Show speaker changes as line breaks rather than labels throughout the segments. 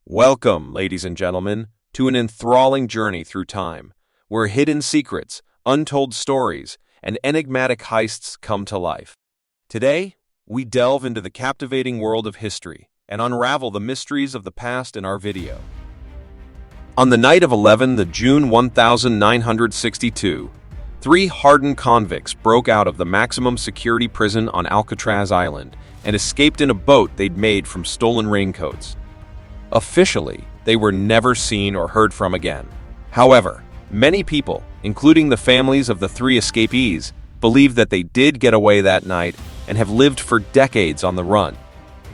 Welcome, ladies and gentlemen, to an enthralling journey through time, where hidden secrets, untold stories, and enigmatic heists come to life. Today, we delve into the captivating world of history and unravel the mysteries of the past in our video. On the night of June 1962, three hardened convicts broke out of the maximum security prison on Alcatraz Island and escaped in a boat they'd made from stolen raincoats. Officially, they were never seen or heard from again. However, many people, including the families of the three escapees, believe that they did get away that night and have lived for decades on the run.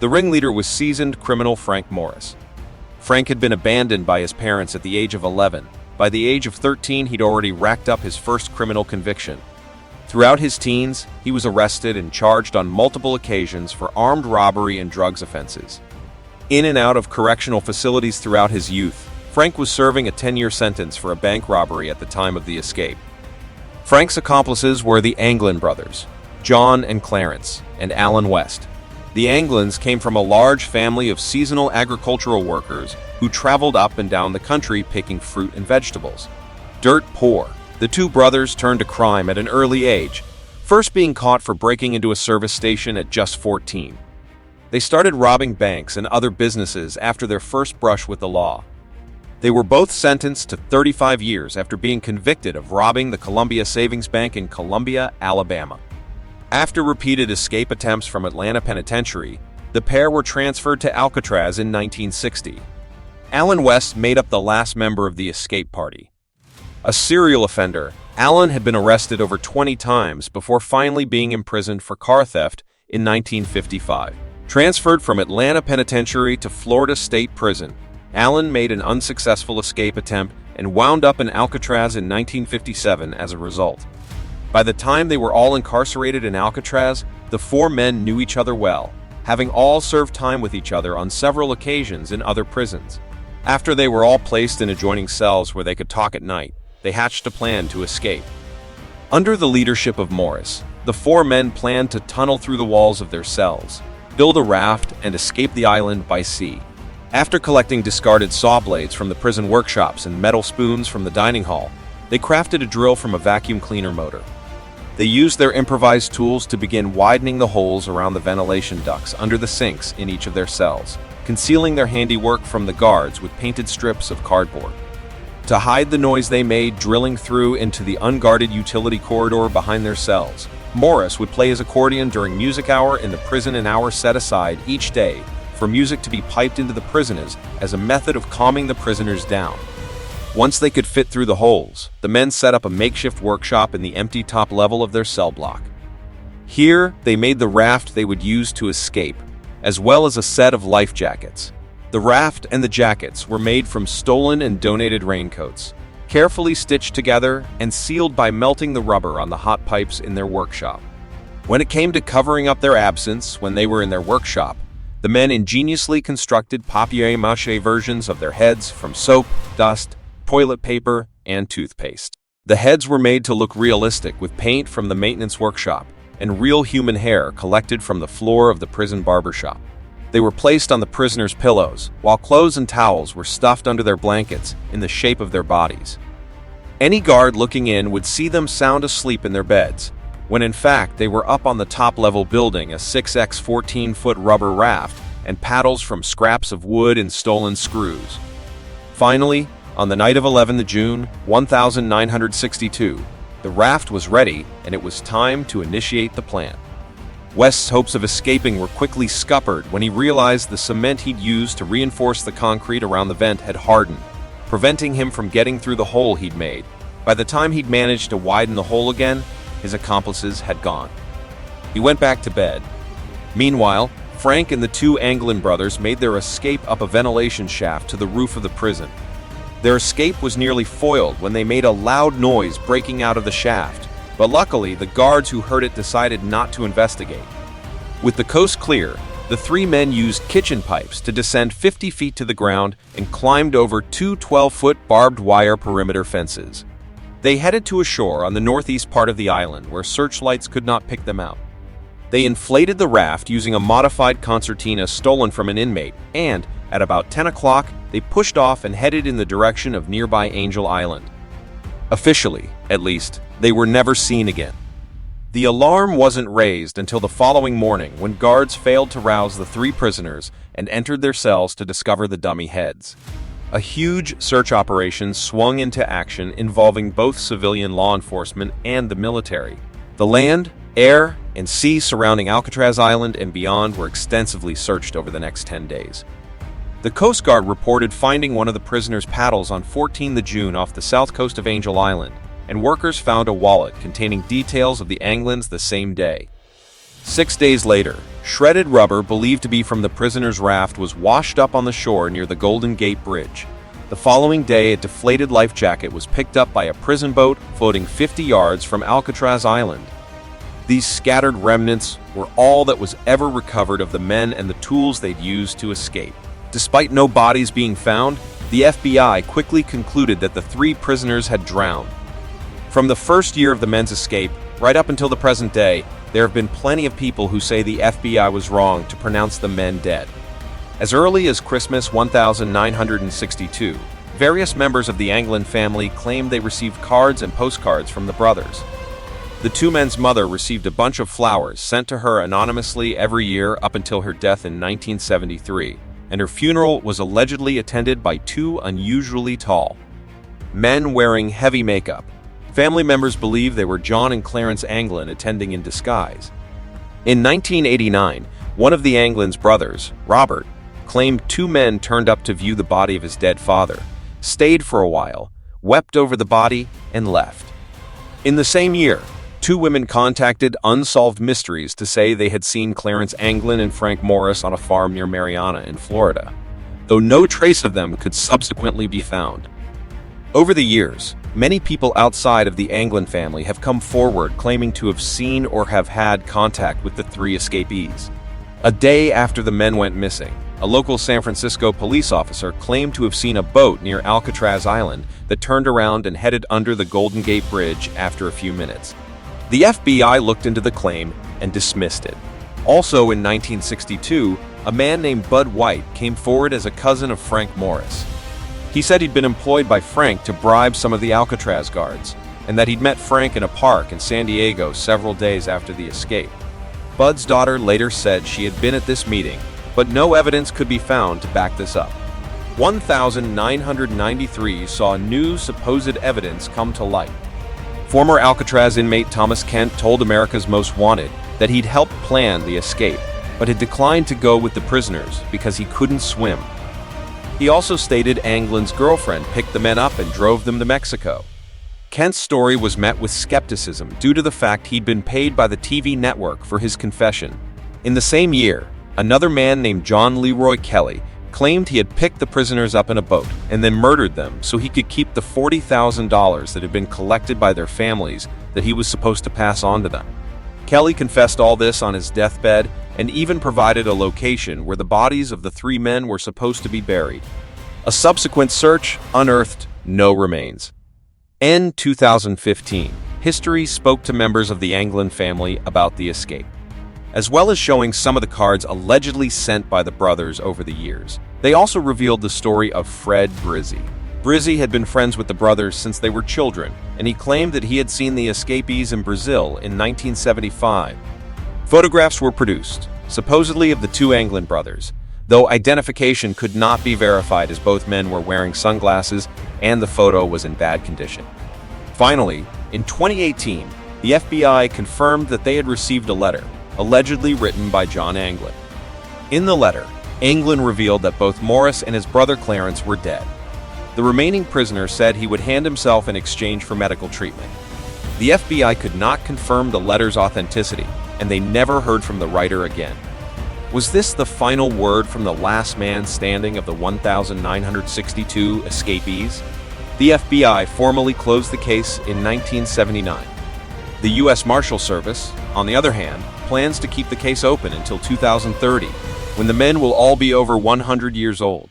The ringleader was seasoned criminal Frank Morris. Frank had been abandoned by his parents at the age of 11. By the age of 13, he'd already racked up his first criminal conviction. Throughout his teens, he was arrested and charged on multiple occasions for armed robbery and drugs offenses. In and out of correctional facilities throughout his youth, Frank was serving a 10-year sentence for a bank robbery at the time of the escape. Frank's accomplices were the Anglin brothers, John and Clarence, and Alan West. The Anglins came from a large family of seasonal agricultural workers who traveled up and down the country picking fruit and vegetables. Dirt poor, the two brothers turned to crime at an early age, first being caught for breaking into a service station at just 14. They started robbing banks and other businesses after their first brush with the law. They were both sentenced to 35 years after being convicted of robbing the Columbia Savings Bank in Columbia, Alabama. After repeated escape attempts from Atlanta Penitentiary, the pair were transferred to Alcatraz in 1960. Alan West made up the last member of the escape party. A serial offender, Alan had been arrested over 20 times before finally being imprisoned for car theft in 1955. Transferred from Atlanta Penitentiary to Florida State Prison, Alan made an unsuccessful escape attempt and wound up in Alcatraz in 1957 as a result. By the time they were all incarcerated in Alcatraz, the four men knew each other well, having all served time with each other on several occasions in other prisons. After they were all placed in adjoining cells where they could talk at night, they hatched a plan to escape. Under the leadership of Morris, the four men planned to tunnel through the walls of their cells, build a raft, and escape the island by sea. After collecting discarded saw blades from the prison workshops and metal spoons from the dining hall, they crafted a drill from a vacuum cleaner motor. They used their improvised tools to begin widening the holes around the ventilation ducts under the sinks in each of their cells, concealing their handiwork from the guards with painted strips of cardboard. To hide the noise they made drilling through into the unguarded utility corridor behind their cells, Morris would play his accordion during music hour in the prison, an hour set aside each day for music to be piped into the prisoners as a method of calming the prisoners down. Once they could fit through the holes, the men set up a makeshift workshop in the empty top level of their cell block. Here, they made the raft they would use to escape, as well as a set of life jackets. The raft and the jackets were made from stolen and donated raincoats, carefully stitched together and sealed by melting the rubber on the hot pipes in their workshop. When it came to covering up their absence when they were in their workshop, the men ingeniously constructed papier-mâché versions of their heads from soap, dust, toilet paper, and toothpaste. The heads were made to look realistic with paint from the maintenance workshop and real human hair collected from the floor of the prison barbershop. They were placed on the prisoners' pillows, while clothes and towels were stuffed under their blankets in the shape of their bodies. Any guard looking in would see them sound asleep in their beds, when in fact they were up on the top level building a 6x 14-foot rubber raft and paddles from scraps of wood and stolen screws. Finally, on the night of June 1962, the raft was ready and it was time to initiate the plan. West's hopes of escaping were quickly scuppered when he realized the cement he'd used to reinforce the concrete around the vent had hardened, preventing him from getting through the hole he'd made. By the time he'd managed to widen the hole again, his accomplices had gone. He went back to bed. Meanwhile, Frank and the two Anglin brothers made their escape up a ventilation shaft to the roof of the prison. Their escape was nearly foiled when they made a loud noise breaking out of the shaft, but luckily the guards who heard it decided not to investigate. With the coast clear, the three men used kitchen pipes to descend 50 feet to the ground and climbed over two 12-foot barbed wire perimeter fences. They headed to a shore on the northeast part of the island where searchlights could not pick them out. They inflated the raft using a modified concertina stolen from an inmate and, at about 10 o'clock, they pushed off and headed in the direction of nearby Angel Island. Officially, at least, they were never seen again. The alarm wasn't raised until the following morning when guards failed to rouse the three prisoners and entered their cells to discover the dummy heads. A huge search operation swung into action involving both civilian law enforcement and the military. The land, air, and sea surrounding Alcatraz Island and beyond were extensively searched over the next 10 days. The Coast Guard reported finding one of the prisoners' paddles on 14 June off the south coast of Angel Island, and workers found a wallet containing details of the anglins the same day. 6 days later, shredded rubber believed to be from the prisoner's raft was washed up on the shore near the Golden Gate Bridge. The following day, a deflated life jacket was picked up by a prison boat floating 50 yards from Alcatraz Island. These scattered remnants were all that was ever recovered of the men and the tools they'd used to escape. Despite no bodies being found, the FBI quickly concluded that the three prisoners had drowned. From the first year of the men's escape, right up until the present day, there have been plenty of people who say the FBI was wrong to pronounce the men dead. As early as Christmas 1962, various members of the Anglin family claimed they received cards and postcards from the brothers. The two men's mother received a bunch of flowers sent to her anonymously every year up until her death in 1973, and her funeral was allegedly attended by two unusually tall men wearing heavy makeup. Family members believe they were John and Clarence Anglin attending in disguise. In 1989, one of the Anglin's brothers, Robert, claimed two men turned up to view the body of his dead father, stayed for a while, wept over the body, and left. In the same year, two women contacted Unsolved Mysteries to say they had seen Clarence Anglin and Frank Morris on a farm near Marianna in Florida, though no trace of them could subsequently be found. Over the years, many people outside of the Anglin family have come forward claiming to have seen or have had contact with the three escapees. A day after the men went missing, a local San Francisco police officer claimed to have seen a boat near Alcatraz Island that turned around and headed under the Golden Gate Bridge after a few minutes. The FBI looked into the claim and dismissed it. Also in 1962, a man named Bud White came forward as a cousin of Frank Morris. He said he'd been employed by Frank to bribe some of the Alcatraz guards, and that he'd met Frank in a park in San Diego several days after the escape. Bud's daughter later said she had been at this meeting, but no evidence could be found to back this up. 1993 saw new supposed evidence come to light. Former Alcatraz inmate Thomas Kent told America's Most Wanted that he'd helped plan the escape, but had declined to go with the prisoners because he couldn't swim. He also stated Anglin's girlfriend picked the men up and drove them to Mexico. Kent's story was met with skepticism due to the fact he'd been paid by the TV network for his confession. In the same year, another man named John Leroy Kelly claimed he had picked the prisoners up in a boat and then murdered them so he could keep the $40,000 that had been collected by their families that he was supposed to pass on to them. Kelly confessed all this on his deathbed and even provided a location where the bodies of the three men were supposed to be buried. A subsequent search unearthed no remains. In 2015, history spoke to members of the Anglin family about the escape, as well as showing some of the cards allegedly sent by the brothers over the years. They also revealed the story of Fred Brizzi. Brizzi had been friends with the brothers since they were children, and he claimed that he had seen the escapees in Brazil in 1975. Photographs were produced, supposedly of the two Anglin brothers, though identification could not be verified as both men were wearing sunglasses and the photo was in bad condition. Finally, in 2018, the FBI confirmed that they had received a letter, allegedly written by John Anglin. In the letter, Anglin revealed that both Morris and his brother Clarence were dead. The remaining prisoner said he would hand himself in exchange for medical treatment. The FBI could not confirm the letter's authenticity, and they never heard from the writer again. Was this the final word from the last man standing of the 1,962 escapees? The FBI formally closed the case in 1979. The U.S. Marshal Service, on the other hand, plans to keep the case open until 2030, when the men will all be over 100 years old.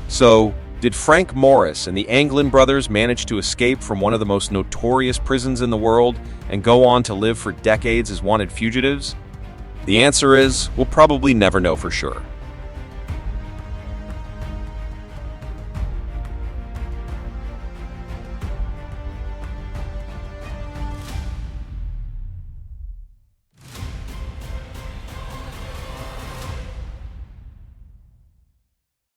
So, did Frank Morris and the Anglin brothers manage to escape from one of the most notorious prisons in the world and go on to live for decades as wanted fugitives? The answer is, we'll probably never know for sure.